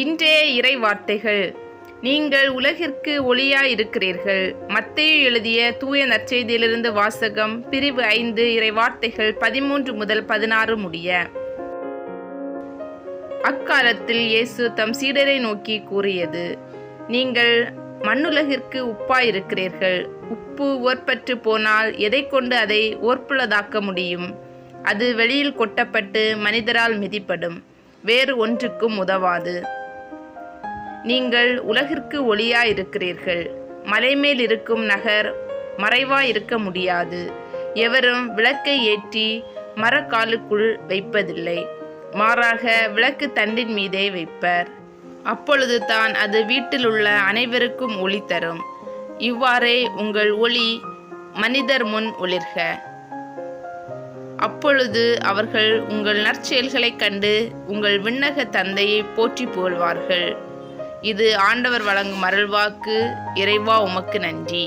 இன்றைய இறை வார்த்தைகள். நீங்கள் உலகிற்கு ஒளியாயிருக்கிறீர்கள். மத்தேயு எழுதிய தூய நற்செய்தியிலிருந்து வாசகம். பிரிவு 5 இறை வார்த்தைகள் 13 முதல் 16 முடிய. அக்காலத்தில் இயேசு தம் சீடரை நோக்கி கூறியது: நீங்கள் மண்ணுலகிற்கு உப்பாயிருக்கிறீர்கள். உப்பு உவர்ப்பற்று போனால் எதை கொண்டு அதை உவர்ப்புள்ளதாக்க முடியும்? அது வெளியில் கொட்டப்பட்டு மனிதரால் மிதிப்படும், வேறு ஒன்றுக்கும் உதவாது. நீங்கள் உலகிற்கு ஒளியாயிருக்கிறீர்கள். மலைமேல் இருக்கும் நகர் மறைவாயிருக்க முடியாது. எவரும் விளக்கை ஏற்றி மரக்காலுக்குள் வைப்பதில்லை, மாறாக விளக்கு தண்டின் மீதே வைப்பர். அப்பொழுது தான் அது வீட்டில் உள்ள அனைவருக்கும் ஒளி தரும். இவ்வாறே உங்கள் ஒளி மனிதர் முன் ஒளிர்க. அப்பொழுது அவர்கள் உங்கள் நற்செயல்களைக் கண்டு உங்கள் விண்ணக தந்தையை போற்றி புகழ்வார்கள். இது ஆண்டவர் வழங்கும் அருள்வாக்கு. இறைவா, உமக்கு நன்றி.